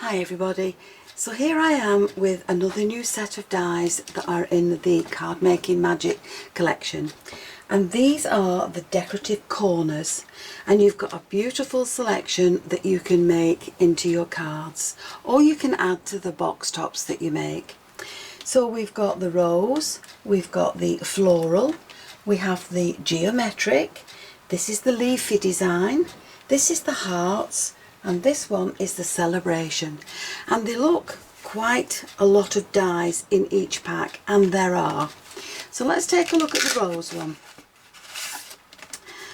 Hi everybody, so here I am with another new set of dies that are in the Card Making Magic collection, and these are the decorative corners, and you've got a beautiful selection that you can make into your cards or you can add to the box tops that you make. So we've got the rose, we've got the floral, we have the geometric, this is the leafy design, this is the hearts, and this one is the celebration, and they look quite a lot of dies in each pack, and there are. So let's take a look at the rose one.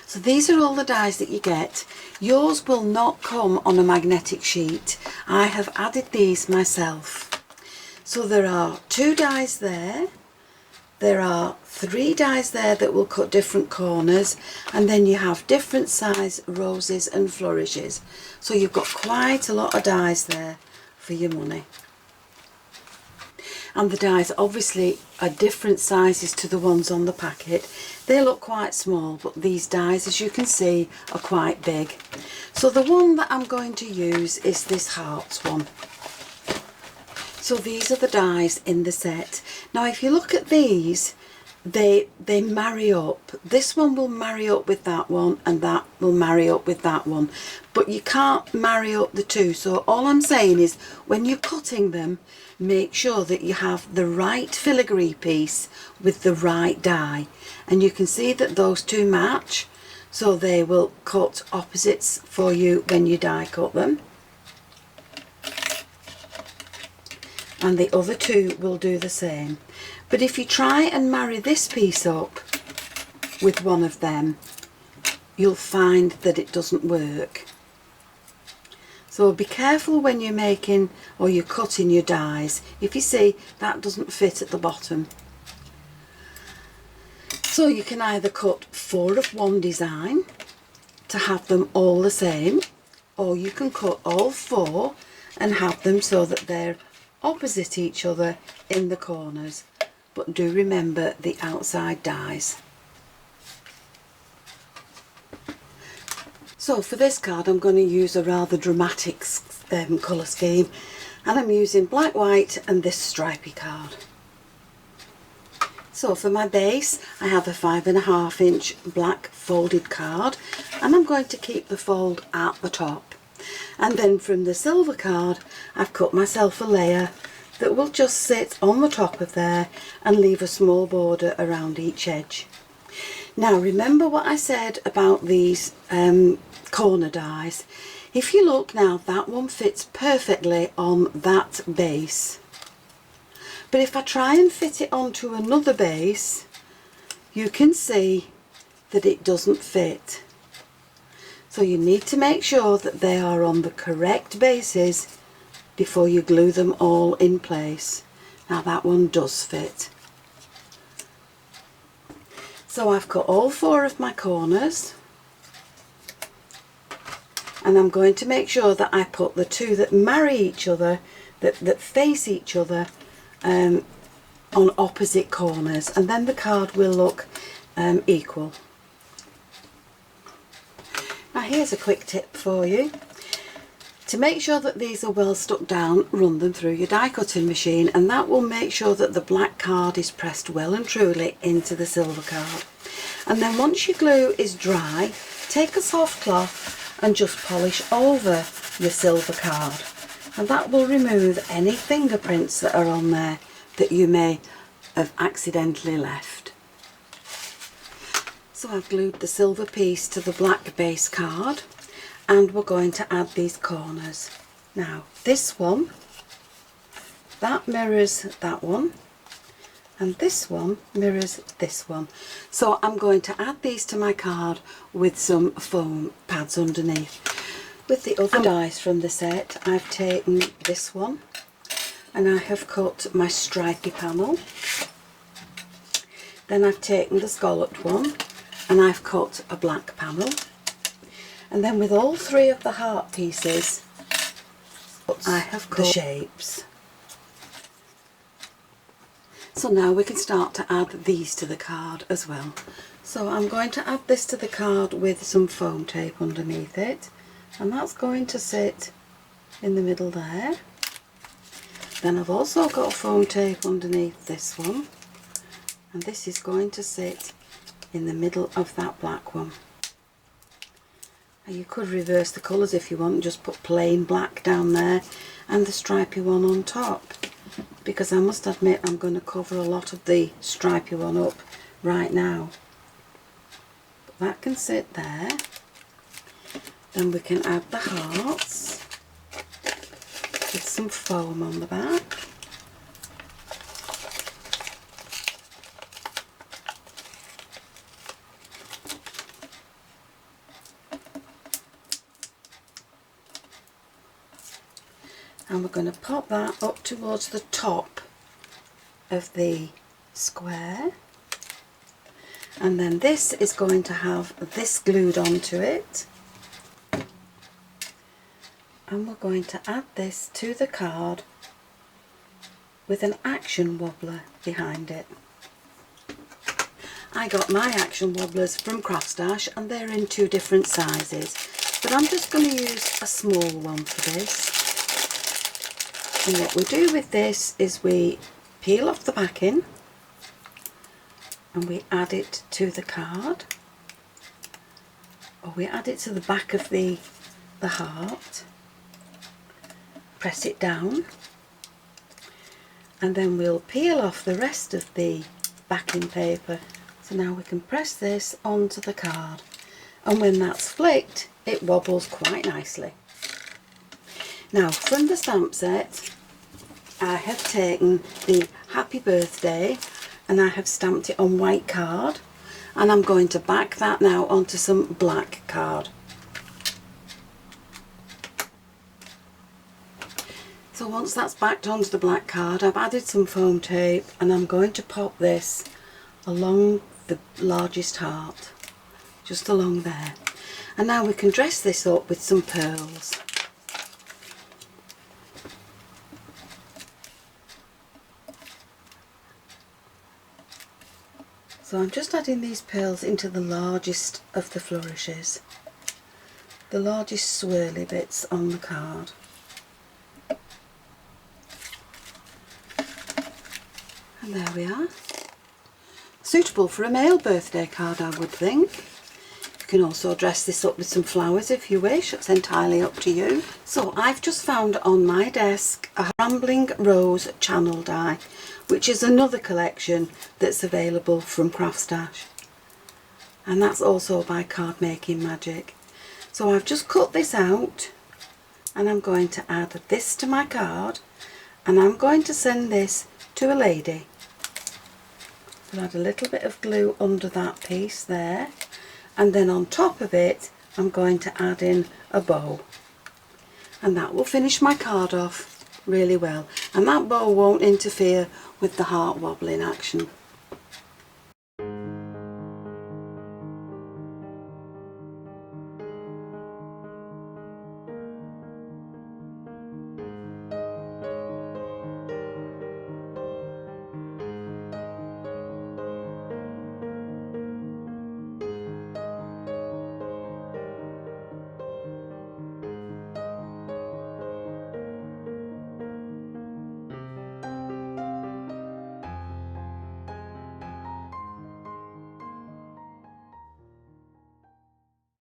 So these are all the dies that you get. Yours will not come on a magnetic sheet. I have added these myself. So there are 2 dies there. There are 3 dies there that will cut different corners, and then you have different size roses and flourishes. So you've got quite a lot of dies there for your money. And the dies obviously are different sizes to the ones on the packet. They look quite small, but these dies, as you can see, are quite big. So the one that I'm going to use is this hearts one. So these are the dies in the set. Now if you look at these, they marry up. This one will marry up with that one, and that will marry up with that one. But you can't marry up the two. So all I'm saying is, when you're cutting them, make sure that you have the right filigree piece with the right die. And you can see that those two match, so they will cut opposites for you when you die cut them. And the other two will do the same. But if you try and marry this piece up with one of them, you'll find that it doesn't work. So be careful when you're making or you're cutting your dies. If you see that doesn't fit at the bottom. So you can either cut 4 of one design to have them all the same, or you can cut all 4 and have them so that they're opposite each other in the corners, but do remember the outside dies. So for this card I'm going to use a rather dramatic colour scheme, and I'm using black, white and this stripy card. So for my base I have a 5.5 inch black folded card, and I'm going to keep the fold at the top. And then from the silver card I've cut myself a layer that will just sit on the top of there and leave a small border around each edge. Now remember what I said about these corner dies. If you look now, that one fits perfectly on that base, but if I try and fit it onto another base, you can see that it doesn't fit. So you need to make sure that they are on the correct bases before you glue them all in place. Now that one does fit. So I've cut all 4 of my corners, and I'm going to make sure that I put the 2 that marry each other, that face each other, on opposite corners, and then the card will look equal. Now here's a quick tip for you. To make sure that these are well stuck down, run them through your die cutting machine, and that will make sure that the black card is pressed well and truly into the silver card. And then once your glue is dry, take a soft cloth and just polish over your silver card, and that will remove any fingerprints that are on there that you may have accidentally left. So I've glued the silver piece to the black base card, and we're going to add these corners. Now this one, that mirrors that one, and this one mirrors this one. So I'm going to add these to my card with some foam pads underneath. With the other dies from the set, I've taken this one and I have cut my stripy panel. Then I've taken the scalloped one and I've cut a black panel. And then with all 3 of the heart pieces, I have cut the shapes. So now we can start to add these to the card as well. So I'm going to add this to the card with some foam tape underneath it, and that's going to sit in the middle there. Then I've also got foam tape underneath this one, and this is going to sit in the middle of that black one. And you could reverse the colours if you want, just put plain black down there and the stripy one on top, because I must admit I'm going to cover a lot of the stripy one up right now. But that can sit there. Then we can add the hearts with some foam on the back. And we're going to pop that up towards the top of the square, and then this is going to have this glued onto it, and we're going to add this to the card with an action wobbler behind it. I got my action wobblers from CraftStash and they're in 2 different sizes, but I'm just going to use a small one for this. And what we do with this is we peel off the backing and we add it to the card, or we add it to the back of the heart, press it down, and then we'll peel off the rest of the backing paper. So now we can press this onto the card, and when that's flicked it wobbles quite nicely. Now from the stamp set I have taken the happy birthday and I have stamped it on white card, and I'm going to back that now onto some black card. So once that's backed onto the black card, I've added some foam tape and I'm going to pop this along the largest heart, just along there. And now we can dress this up with some pearls. So I'm just adding these pearls into the largest of the flourishes, the largest swirly bits on the card. And there we are. Suitable for a male birthday card, I would think. You can also dress this up with some flowers if you wish, it's entirely up to you. So I've just found on my desk a Rambling Rose channel die, which is another collection that's available from CraftStash, and that's also by Card Making Magic. So I've just cut this out and I'm going to add this to my card, and I'm going to send this to a lady. I'll add a little bit of glue under that piece there, and then on top of it I'm going to add in a bow, and that will finish my card off really well, and that bow won't interfere with the heart wobbling action.